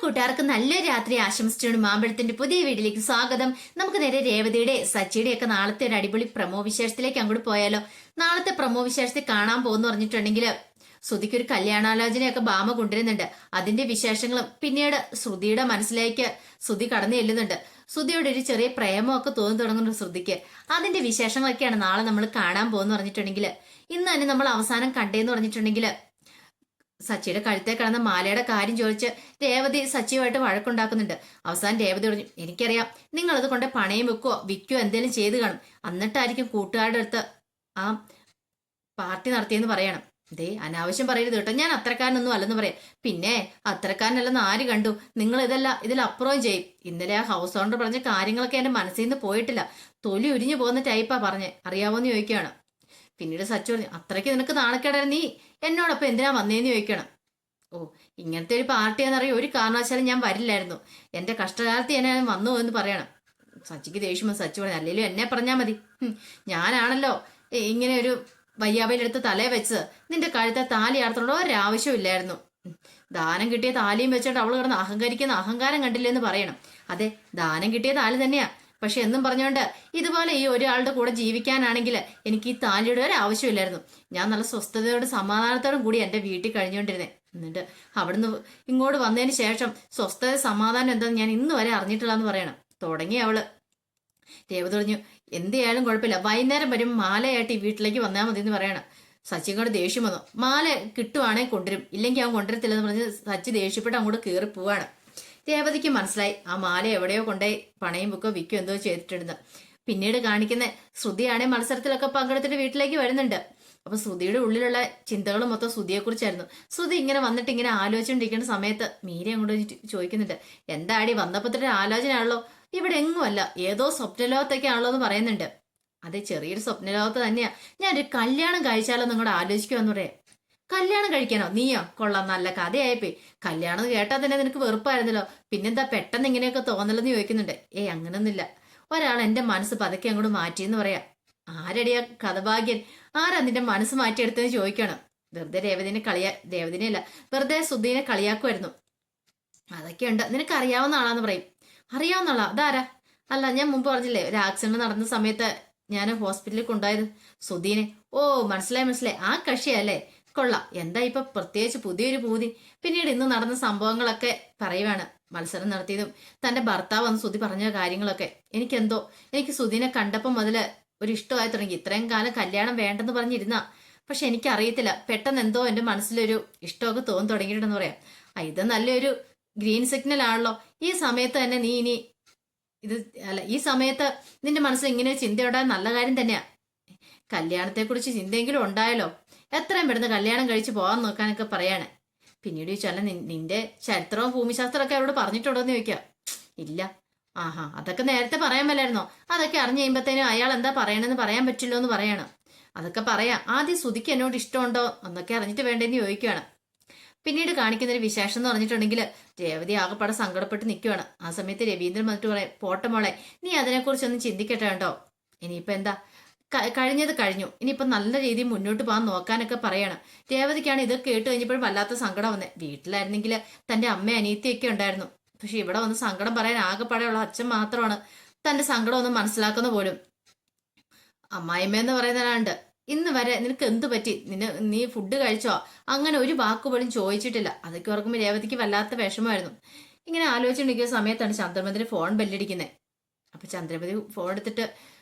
കൂട്ടുകാർക്ക് നല്ലൊരു രാത്രി ആശംസിച്ചുകൊണ്ട് മാമ്പഴത്തിന്റെ പുതിയ വീട്ടിലേക്ക് സ്വാഗതം. നമുക്ക് നേരെ രേവതിയുടെ സച്ചിയുടെ ഒക്കെ നാളത്തെ ഒരു അടിപൊളി പ്രമോ വിശേഷത്തിലേക്ക് അങ്ങോട്ട് പോയാലോ. നാളത്തെ പ്രമോ വിശേഷത്തിൽ കാണാൻ പോകുന്നു പറഞ്ഞിട്ടുണ്ടെങ്കിൽ ശ്രുതിക്ക് ഒരു കല്യാണാലോചനയൊക്കെ ഭാമ കൊണ്ടുവരുന്നുണ്ട്. അതിന്റെ വിശേഷങ്ങളും പിന്നീട് ശ്രുതിയുടെ മനസ്സിലേക്ക് ശ്രുതി കടന്നു ചെല്ലുന്നുണ്ട്. ശ്രുതിയോട് ഒരു ചെറിയ പ്രേമമൊക്കെ തോന്നി തുടങ്ങുന്നുണ്ട് ശ്രുതിക്ക്. അതിന്റെ വിശേഷങ്ങളൊക്കെയാണ് നാളെ നമ്മൾ കാണാൻ പോകുന്നു പറഞ്ഞിട്ടുണ്ടെങ്കിൽ, ഇന്ന് തന്നെ നമ്മൾ അവസാനം കണ്ടേന്ന് പറഞ്ഞിട്ടുണ്ടെങ്കിൽ സച്ചിയുടെ കഴുത്തേ കിടന്ന മാലയുടെ കാര്യം ചോദിച്ച് രേവതി സച്ചിയുമായിട്ട് വഴക്കുണ്ടാക്കുന്നുണ്ട്. അവസാനം രേവതി പറഞ്ഞു, എനിക്കറിയാം നിങ്ങളത് കൊണ്ട് പണയം വെക്കോ വിൽക്കോ എന്തെങ്കിലും ചെയ്ത് കാണും, എന്നിട്ടായിരിക്കും കൂട്ടുകാരുടെ അടുത്ത് ആ പാർട്ടി നടത്തിയെന്ന് പറയണം. ദേ അനാവശ്യം പറയരുത് കേട്ടോ, ഞാൻ അത്രക്കാരനൊന്നും അല്ലെന്ന് പറയാം. പിന്നെ അത്രക്കാരനല്ലെന്ന് ആര് കണ്ടു? നിങ്ങൾ ഇതിലപ്പുറവും ചെയ്യും. ഇന്നലെ ആ ഹൗസ് ഓണർ പറഞ്ഞ കാര്യങ്ങളൊക്കെ എന്റെ മനസ്സിൽ നിന്ന് പോയിട്ടില്ല. തൊലി ഉരിഞ്ഞു പോകുന്ന ടൈപ്പാ പറഞ്ഞേ, അറിയാവോന്ന് ചോദിക്കുകയാണ്. പിന്നീട് സച്ചു പറഞ്ഞു, അത്രയ്ക്ക് നിനക്ക് നാണക്കേടായിരുന്നു, നീ എന്നോടൊപ്പം എന്തിനാ വന്നേന്ന് ചോദിക്കണം. ഓ, ഇങ്ങനത്തെ ഒരു പാർട്ടിയാണെന്നറിയോ ഒരു കാരണവശാലും ഞാൻ വരില്ലായിരുന്നു, എന്റെ കഷ്ടകാലത്ത് ഞാൻ വന്നു എന്ന് പറയണം. സച്ചിക്ക് ദേഷ്യം. സച്ചു പറഞ്ഞു, അല്ലെങ്കിലും എന്നെ പറഞ്ഞാൽ മതി, ഞാനാണല്ലോ ഇങ്ങനെ ഒരു വയ്യാവയുടെ അടുത്ത് തലേ വെച്ച് നിന്റെ കഴുത്തെ താലി ആർത്തുള്ള ഒരാവശ്യമില്ലായിരുന്നു. ദാനം കിട്ടിയ താലിയും വെച്ചിട്ട് അവള് കിടന്ന് അഹങ്കരിക്കുന്ന അഹങ്കാരം കണ്ടില്ലെന്ന് പറയണം. അതെ, ദാനം കിട്ടിയ താലി തന്നെയാ, പക്ഷെ എന്നും പറഞ്ഞുകൊണ്ട് ഇതുപോലെ ഈ ഒരാളുടെ കൂടെ ജീവിക്കാനാണെങ്കിൽ എനിക്ക് ഈ താലിയുടെ ഒരു ആവശ്യമില്ലായിരുന്നു. ഞാൻ നല്ല സ്വസ്ഥതയോടും സമാധാനത്തോടും കൂടി എൻ്റെ വീട്ടിൽ കഴിഞ്ഞുകൊണ്ടിരുന്നേ. എന്നിട്ട് അവിടുന്ന് ഇങ്ങോട്ട് വന്നതിന് ശേഷം സ്വസ്ഥത സമാധാനം എന്താന്ന് ഞാൻ ഇന്ന് വരെ അറിഞ്ഞിട്ടില്ല എന്ന് പറയണം. തുടങ്ങി അവള്. രേവതി പറഞ്ഞു, എന്തിയായാലും കുഴപ്പമില്ല, വൈകുന്നേരം വരും മാലയായിട്ട് ഈ വീട്ടിലേക്ക് വന്നാൽ മതി എന്ന് പറയണം. സച്ചിങ്ങോട് ദേഷ്യം വന്നു. മാല കിട്ടുവാണെങ്കിൽ കൊണ്ടുവരും, ഇല്ലെങ്കിൽ അവൻ കൊണ്ടുവരത്തില്ലെന്ന് പറഞ്ഞ് സച്ചി ദേഷ്യപ്പെട്ട് അങ്ങോട്ട് കയറി പോവാണ്. രേവതിക്ക് മനസ്സിലായി ആ മാല എവിടെയോ കൊണ്ടുപോയി പണയും ബുക്കോ വിൽക്കോ എന്തോ ചെയ്തിട്ടുണ്ടെന്ന്. പിന്നീട് കാണിക്കുന്ന ശ്രുതിയാണെ മത്സരത്തിലൊക്കെ പങ്കെടുത്തിട്ട് വീട്ടിലേക്ക് വരുന്നുണ്ട്. അപ്പൊ ശ്രുതിയുടെ ഉള്ളിലുള്ള ചിന്തകൾ മൊത്തം ശ്രുതിയെ കുറിച്ചായിരുന്നു. ശ്രുതി ഇങ്ങനെ വന്നിട്ട് ഇങ്ങനെ ആലോചിച്ചുകൊണ്ടിരിക്കുന്ന സമയത്ത് മീര അങ്ങോട്ട് ചോദിക്കുന്നുണ്ട്, എന്താടി വന്നപ്പത്തിന്റെ ആലോചനയാണല്ലോ, ഇവിടെ എങ്ങുമല്ല, ഏതോ സ്വപ്നലോകത്തൊക്കെ ആണല്ലോ എന്ന് പറയുന്നുണ്ട്. അതെ, ചെറിയൊരു സ്വപ്നലോകത്ത് തന്നെയാ. ഞാനൊരു കല്യാണം കഴിച്ചാലോ നിങ്ങളുടെ ആലോചിക്കുമെന്ന് പറയാം. കല്യാണം കഴിക്കാനോ? നീയോ? കൊള്ളാം, നല്ല കഥയായിപ്പോയി. കല്യാണം കേട്ടാൽ തന്നെ നിനക്ക് വെറുപ്പായിരുന്നല്ലോ, പിന്നെന്താ പെട്ടെന്ന് ഇങ്ങനെയൊക്കെ തോന്നലെന്ന് ചോദിക്കുന്നുണ്ട്. അങ്ങനൊന്നുമില്ല, ഒരാൾ എന്റെ മനസ്സ് പതുക്കെ അങ്ങോട്ട് മാറ്റിയെന്ന് പറയാം. ആരടിയാ കഥഭാഗ്യൻ? ആരാ നിന്റെ മനസ്സ് മാറ്റിയെടുത്തെന്ന് ചോദിക്കണം. വെറുതെ രേവതിനെയല്ല, വെറുതെ സുധീനെ കളിയാക്കുമായിരുന്നു. അതൊക്കെയുണ്ട്, നിനക്ക് അറിയാവുന്ന ആളാന്ന് പറയും. അറിയാവുന്ന ആളാ? അതാരാ? അല്ല, ഞാൻ മുമ്പ് പറഞ്ഞില്ലേ ഒരു ആക്സിഡന്റ് നടന്ന സമയത്ത് ഞാൻ ഹോസ്പിറ്റലിൽ കൊണ്ടുപോയത് സുധീനെ. ഓ, മനസ്സിലായി, ആ കക്ഷിയല്ലേ? കൊള്ളാം, എന്താ ഇപ്പൊ പ്രത്യേകിച്ച് പുതിയൊരു പൂതി? പിന്നീട് ഇന്ന് നടന്ന സംഭവങ്ങളൊക്കെ പറയുവാണ്. മത്സരം നടത്തിയതും തന്റെ ഭർത്താവ് വന്ന് സുധി പറഞ്ഞ കാര്യങ്ങളൊക്കെ. എനിക്ക് സുധീനെ കണ്ടപ്പം മുതല് ഒരു ഇഷ്ടമായി തുടങ്ങി. ഇത്രയും കാലം കല്യാണം വേണ്ടെന്ന് പറഞ്ഞിരുന്ന, പക്ഷെ എനിക്കറിയത്തില്ല, പെട്ടെന്ന് എന്തോ എന്റെ മനസ്സിലൊരു ഇഷ്ടമൊക്കെ തോന്നി തുടങ്ങിയിട്ടുണ്ടെന്ന് പറയാം. ഇത് നല്ലൊരു ഗ്രീൻ സിഗ്നൽ ആണല്ലോ. ഈ സമയത്ത് തന്നെ നീ ഇനി ഈ സമയത്ത് നിന്റെ മനസ്സിൽ ഇങ്ങനെ ചിന്തയുണ്ടായ നല്ല കാര്യം തന്നെയാ. കല്യാണത്തെക്കുറിച്ച് ചിന്തയെങ്കിലും ഉണ്ടായല്ലോ. എത്രയും പെട്ടെന്ന് കല്യാണം കഴിച്ച് പോകാൻ നോക്കാനൊക്കെ പറയാണ്. പിന്നീട് ചോദിച്ചാൽ നിന്റെ ചരിത്രവും ഭൂമിശാസ്ത്രമൊക്കെ അവരോട് പറഞ്ഞിട്ടുണ്ടോന്ന് ചോദിക്കാം. ഇല്ല. ആഹാ, അതൊക്കെ നേരത്തെ പറയാൻ മേലായിരുന്നോ? അതൊക്കെ അറിഞ്ഞു കഴിയുമ്പത്തേനും അയാൾ എന്താ പറയണെന്ന് പറയാൻ പറ്റില്ലോ എന്ന് പറയണം. അതൊക്കെ പറയാം, ആദ്യം ശ്രുതിക്ക് എന്നോട് ഇഷ്ടമുണ്ടോ എന്നൊക്കെ അറിഞ്ഞിട്ട് വേണ്ടേന്ന് ചോദിക്കുകയാണ്. പിന്നീട് കാണിക്കുന്നൊരു വിശേഷം എന്ന് പറഞ്ഞിട്ടുണ്ടെങ്കിൽ രേവതി ആകെപ്പാടെ സങ്കടപ്പെട്ട് നിൽക്കുവാണ്. ആ സമയത്ത് രവീന്ദ്രൻ വന്നിട്ട് പറയാം, പോട്ടെ മോളെ, നീ അതിനെക്കുറിച്ചൊന്നും ചിന്തിക്കട്ടെ കേട്ടോ. ഇനിയിപ്പോ എന്താ, കഴിഞ്ഞത് കഴിഞ്ഞു, ഇനിയിപ്പോ നല്ല രീതിയിൽ മുന്നോട്ട് പോകാൻ നോക്കാനൊക്കെ പറയണം. രേവതിക്കാണ് ഇത് കേട്ട് കഴിഞ്ഞപ്പോഴും വല്ലാത്ത സങ്കടം വന്നേ. വീട്ടിലായിരുന്നെങ്കിൽ തന്റെ അമ്മ അനിയത്തിയൊക്കെ ഉണ്ടായിരുന്നു, പക്ഷെ ഇവിടെ വന്ന് സങ്കടം പറയാൻ ആകെപ്പാടെയുള്ള അച്ഛൻ മാത്രമാണ് തന്റെ സങ്കടം ഒന്നും മനസ്സിലാക്കുന്ന പോലും. അമ്മായിമ്മയെന്ന് പറയുന്നവരാണ്ട് ഇന്ന് വരെ നിനക്ക് എന്തു പറ്റി, നീ ഫുഡ് കഴിച്ചോ, അങ്ങനെ ഒരു വാക്ക് പോലും ചോദിച്ചിട്ടില്ല. അതൊക്കെ ഓർക്കുമ്പോൾ രേവതിക്ക് വല്ലാത്ത വിഷമമായിരുന്നു. ഇങ്ങനെ ആലോചിച്ചുകൊണ്ടിരിക്കുന്ന സമയത്താണ് ചന്ദ്രമതിന് ഫോൺ ബെല്ലടിക്കുന്നത്. അപ്പൊ ചന്ദ്രമതി ഫോൺ എടുത്തിട്ട്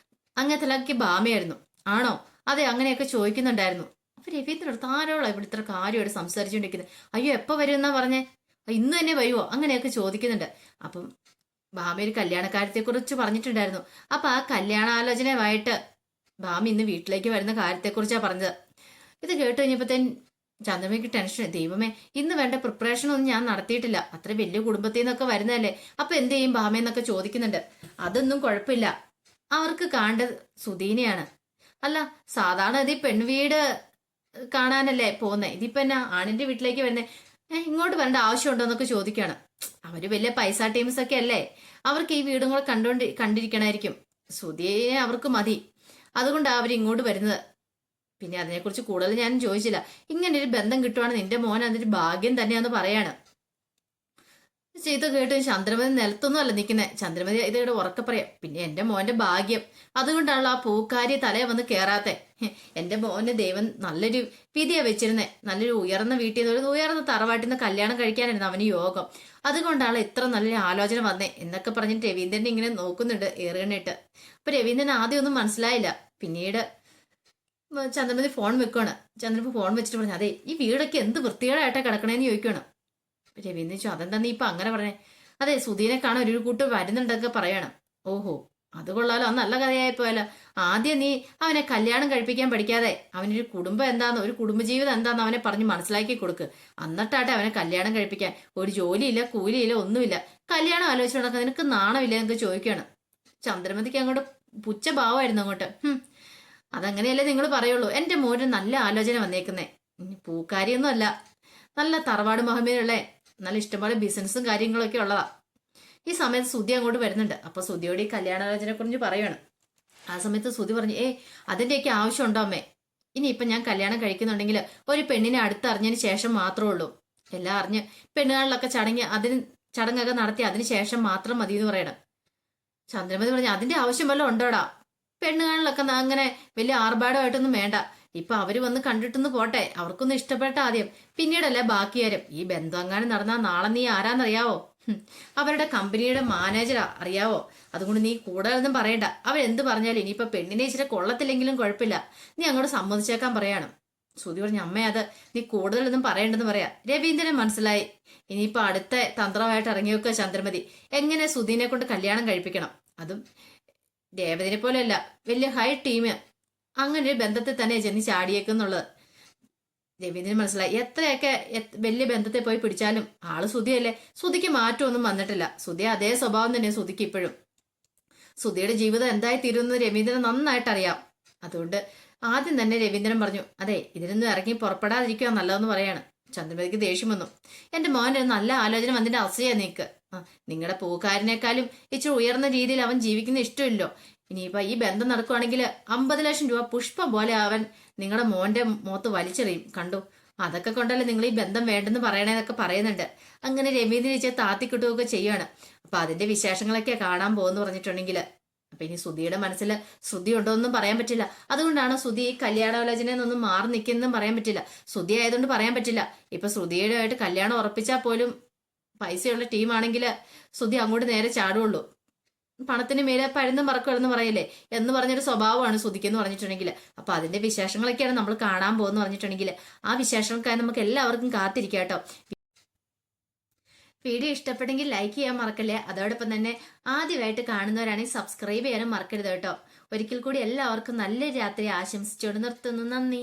അങ്ങനത്തെ ഭാമയായിരുന്നു. ആണോ? അതെ, അങ്ങനെയൊക്കെ ചോദിക്കുന്നുണ്ടായിരുന്നു. അപ്പൊ രവീന്ദ്രൻ അടുത്ത് ആരോളാ ഇവിടെ ഇത്ര കാര്യമായിട്ട് സംസാരിച്ചുകൊണ്ടിരിക്കുന്നത്? അയ്യോ, എപ്പോ വരും എന്നാ പറഞ്ഞേ? ഇന്ന് തന്നെ വരുമോ? അങ്ങനെയൊക്കെ ചോദിക്കുന്നുണ്ട്. അപ്പം ഭാമ ഒരു കല്യാണക്കാര്യത്തെ കുറിച്ച് പറഞ്ഞിട്ടുണ്ടായിരുന്നു. അപ്പൊ ആ കല്യാണാലോചനയുമായിട്ട് ഭാമ ഇന്ന് വീട്ടിലേക്ക് വരുന്ന കാര്യത്തെക്കുറിച്ചാണ് പറഞ്ഞത്. ഇത് കേട്ട് കഴിഞ്ഞപ്പോഴത്തേൻ ചന്ദ്രമയ്ക്ക് ടെൻഷൻ. ദൈവമേ, ഇന്ന് വേണ്ട പ്രിപ്പറേഷൻ ഒന്നും ഞാൻ നടത്തിയിട്ടില്ല, അത്ര വലിയ കുടുംബത്തിൽ നിന്നൊക്കെ വരുന്നതല്ലേ, അപ്പൊ എന്ത് ചെയ്യും ഭാമയെന്നൊക്കെ ചോദിക്കുന്നുണ്ട്. അതൊന്നും കുഴപ്പമില്ല, അവർക്ക് കാണേണ്ടത് സുധീനെയാണ്. അല്ല, സാധാരണ ഇത് പെൺവീട് കാണാനല്ലേ പോകുന്നത്, ഇതിപ്പോ എന്നാ ആണിന്റെ വീട്ടിലേക്ക് വരുന്നേ? ഇങ്ങോട്ട് വരേണ്ട ആവശ്യമുണ്ടോ എന്നൊക്കെ ചോദിക്കുകയാണ്. അവര് വലിയ പൈസ ടീംസ് ഒക്കെ അല്ലേ, അവർക്ക് ഈ വീടും കൂടെ കണ്ടിരിക്കണായിരിക്കും. സുധിയെ അവർക്ക് മതി, അതുകൊണ്ടാണ് അവർ ഇങ്ങോട്ട് വരുന്നത്. പിന്നെ അതിനെക്കുറിച്ച് കൂടുതൽ ഞാൻ ചോദിച്ചില്ല. ഇങ്ങനെ ഒരു ബന്ധം കിട്ടുവാണ് നിന്റെ മോൻ അതൊരു ഭാഗ്യം തന്നെയാന്ന് പറയാണ്. ഇത് കേട്ട് ചന്ദ്രമതി നിലത്തൊന്നും അല്ല നിൽക്കുന്നത്. ചന്ദ്രമതി ഇത് ഉറക്കെ പറയാം, പിന്നെ എന്റെ മോന്റെ ഭാഗ്യം, അതുകൊണ്ടാണല്ലോ ആ പൂക്കാരി തലയെ വന്ന് കേറാത്തെ. എന്റെ മോന് ദൈവം നല്ലൊരു വിധിയാ വെച്ചിരുന്നേ. നല്ലൊരു ഉയർന്ന വീട്ടിൽ നിന്ന്, ഒരു ഉയർന്ന തറവാട്ടിൽ നിന്ന് കല്യാണം കഴിക്കാനായിരുന്നു അവന് യോഗം. അതുകൊണ്ടാണ് ഇത്ര നല്ലൊരു ആലോചന വന്നേ എന്നൊക്കെ പറഞ്ഞിട്ട് രവീന്ദ്രൻ ഇങ്ങനെ നോക്കുന്നുണ്ട് ഏറുകണ്ണിട്ട്. അപ്പൊ രവീന്ദ്രൻ ആദ്യം ഒന്നും മനസ്സിലായില്ല. പിന്നീട് ചന്ദ്രമതി ഫോൺ വെക്കുകയാണ്. ചന്ദ്രമതി ഫോൺ വെച്ചിട്ട് പറഞ്ഞു, അതെ ഈ വീടൊക്കെ എന്ത് വൃത്തികേടായിട്ടാ കിടക്കണേന്ന് ചോദിക്കുകയാണ്. രവീന്ദ്രൻ ചോദിച്ചു, അതെന്താ നീ ഇപ്പൊ അങ്ങനെ പറഞ്ഞേ? അതെ സുധീനെ കാണാൻ ഒരു കൂട്ട് വരുന്നുണ്ടൊക്കെ പറയണം. ഓഹോ അത് കൊള്ളാലോ, അത് നല്ല കഥയായി പോയാലോ. ആദ്യം നീ അവനെ കല്യാണം കഴിപ്പിക്കാൻ പഠിക്കാതെ അവനൊരു കുടുംബം എന്താന്ന്, ഒരു കുടുംബജീവിതം എന്താന്ന് അവനെ പറഞ്ഞ് മനസ്സിലാക്കി കൊടുക്ക്. എന്നിട്ടാട്ടെ അവനെ കല്യാണം കഴിപ്പിക്കാൻ. ഒരു ജോലിയില്ല, കൂലിയില്ല, ഒന്നുമില്ല, കല്യാണം ആലോചിച്ച് നടക്കാൻ നിനക്ക് നാണമില്ല എന്നൊക്കെ ചോദിക്കുകയാണ്. ചന്ദ്രമതിക്ക് അങ്ങോട്ട് പുച്ഛഭാവമായിരുന്നു അങ്ങോട്ട്. അതങ്ങനെയല്ലേ നിങ്ങൾ പറയുള്ളൂ. എന്റെ മോന് നല്ല ആലോചന വന്നേക്കുന്നേ. പൂക്കാരിയൊന്നും അല്ല, നല്ല തറവാട് മഹമ്മയിലുള്ള നല്ല ഇഷ്ടംപോലെ ബിസിനസ്സും കാര്യങ്ങളൊക്കെ ഉള്ളതാ. ഈ സമയത്ത് സുധി അങ്ങോട്ട് വരുന്നുണ്ട്. അപ്പൊ സുധിയോട് ഈ കല്യാണാലോചനയെ കുറിച്ച് പറയുകയാണ്. ആ സമയത്ത് സുധി പറഞ്ഞു, അതിന്റെയൊക്കെ ആവശ്യമുണ്ടോ അമ്മേ? ഇനിയിപ്പൊ ഞാൻ കല്യാണം കഴിക്കുന്നുണ്ടെങ്കിൽ ഒരു പെണ്ണിനെ അടുത്തറിഞ്ഞതിന് ശേഷം മാത്രമേ ഉള്ളൂ. എല്ലാം അറിഞ്ഞ് പെണ്ണുകളിലൊക്കെ ചടങ്ങൊക്കെ നടത്തി അതിന് ശേഷം മാത്രം മതി എന്ന് പറയണം. ചന്ദ്രമതി പറഞ്ഞു, അതിന്റെ ആവശ്യം വല്ലതും ഉണ്ടോടാ? പെണ്ണുകാണിലൊക്കെ അങ്ങനെ വലിയ ആർഭാടമായിട്ടൊന്നും വേണ്ട. ഇപ്പൊ അവര് വന്ന് കണ്ടിട്ടൊന്ന് പോട്ടെ, അവർക്കൊന്നും ഇഷ്ടപ്പെട്ട ആദ്യം, പിന്നീടല്ലേ ബാക്കി കാര്യം. ഈ ബന്ധം അങ്ങാനും നടന്നാൽ നാളെ നീ ആരാന്നറിയാവോ? അവരുടെ കമ്പനിയുടെ മാനേജറാ, അറിയാവോ? അതുകൊണ്ട് നീ കൂടുതലൊന്നും പറയണ്ട. അവരെന്ത് പറഞ്ഞാലും ഇനിയിപ്പൊ പെണ്ണിനെ ഇച്ചിരി കൊള്ളത്തില്ലെങ്കിലും കുഴപ്പമില്ല, നീ അങ്ങോട്ട് സമ്മതിച്ചേക്കാൻ പറയാണ്. ശ്രുതി പറഞ്ഞു, അമ്മേ അത് നീ കൂടുതലൊന്നും പറയണ്ടെന്ന് പറയാ. രവീന്ദ്രൻ മനസ്സിലായി. ഇനിയിപ്പൊ അടുത്ത തന്ത്രമായിട്ട് ഇറങ്ങി വെക്കുക ചന്ദ്രമതി, എങ്ങനെ സുധീനെ കൊണ്ട് കല്യാണം കഴിപ്പിക്കണം. അതും രേവതിനെ പോലെയല്ല, വലിയ ഹൈ ടീം, അങ്ങനെ ഒരു ബന്ധത്തിൽ തന്നെ ചെന്ന് ചാടിയേക്കുന്നുള്ളത് രവീന്ദ്രൻ മനസ്സിലായി. എത്രയൊക്കെ വലിയ ബന്ധത്തെ പോയി പിടിച്ചാലും ആള് സുധിയല്ലേ, സുധിക്ക് മാറ്റമൊന്നും വന്നിട്ടില്ല. സുധി അതേ സ്വഭാവം തന്നെ സുധിക്ക് ഇപ്പോഴും. സുധിയുടെ ജീവിതം എന്തായി തീരുമെന്ന് രവീന്ദ്രൻ നന്നായിട്ട് അറിയാം. അതുകൊണ്ട് ആദ്യം തന്നെ രവീന്ദ്രൻ പറഞ്ഞു, അതെ ഇതിനൊന്നും ഇറങ്ങി പുറപ്പെടാതിരിക്കുക നല്ലതെന്ന് പറയാണ്. ചന്ദ്രമതിക്ക് ദേഷ്യം വന്നു. എന്റെ മോൻ്റെ നല്ല ആലോചന വന്നിട്ട് അസൂയ നീക്ക്. നിങ്ങളുടെ പൂക്കാരനേക്കാളും ഇച്ചിരി ഉയർന്ന രീതിയിൽ അവൻ ജീവിക്കുന്ന ഇഷ്ടമില്ലോ. ഇനിയിപ്പൊ ഈ ബന്ധം നടക്കുവാണെങ്കിൽ 50 ലക്ഷം രൂപ പുഷ്പം പോലെ അവൻ നിങ്ങളുടെ മോന്റെ മുഖത്ത് വലിച്ചെറിയും. കണ്ടു, അതൊക്കെ കൊണ്ടല്ലേ നിങ്ങൾ ഈ ബന്ധം വേണ്ടെന്ന് പറയണേന്നൊക്കെ പറയുന്നുണ്ട്. അങ്ങനെ രവീന്ദ്രൻ ചേച്ചി താത്തിക്കിട്ടുകയൊക്കെ ചെയ്യാണ്. അപ്പൊ അതിന്റെ വിശേഷങ്ങളൊക്കെ കാണാൻ പോകുന്നു പറഞ്ഞിട്ടുണ്ടെങ്കിൽ അപ്പൊ ഇനി സുധിയുടെ മനസ്സിൽ ശ്രുതി ഉണ്ടോ എന്നും പറയാൻ പറ്റില്ല. അതുകൊണ്ടാണ് ശ്രുതി ഈ കല്യാണാലോചനയൊന്നും മാറി നിൽക്കുന്നതും പറയാൻ പറ്റില്ല. ശ്രുതി ആയതുകൊണ്ട് പറയാൻ പറ്റില്ല. ഇപ്പൊ ശ്രുതിയുടെ ആയിട്ട് കല്യാണം ഉറപ്പിച്ചാൽ പോലും പൈസയുള്ള ടീമാണെങ്കിൽ ശ്രുതി അങ്ങോട്ട് നേരെ ചാടുള്ളൂ. പണത്തിന് മേലെ പഴുന്ന് മറക്കുമെന്ന് പറയില്ലേ എന്ന് പറഞ്ഞൊരു സ്വഭാവമാണ് ശ്രുതിക്കെന്ന് പറഞ്ഞിട്ടുണ്ടെങ്കിൽ. അപ്പൊ അതിന്റെ വിശേഷങ്ങളൊക്കെയാണ് നമ്മൾ കാണാൻ പോകുന്ന പറഞ്ഞിട്ടുണ്ടെങ്കിൽ ആ വിശേഷങ്ങൾക്കായി നമുക്ക് എല്ലാവർക്കും കാത്തിരിക്കാം കേട്ടോ. വീഡിയോ ഇഷ്ടപ്പെട്ടെങ്കിൽ ലൈക്ക് ചെയ്യാൻ മറക്കല്ലേ. അതോടൊപ്പം തന്നെ ആദ്യമായിട്ട് കാണുന്നവരാണെങ്കിൽ സബ്സ്ക്രൈബ് ചെയ്യാനും മറക്കരുത് കേട്ടോ. ഒരിക്കൽ കൂടി എല്ലാവർക്കും നല്ലൊരു രാത്രി ആശംസിച്ചുകൊണ്ട് നിർത്തുന്നു. നന്ദി.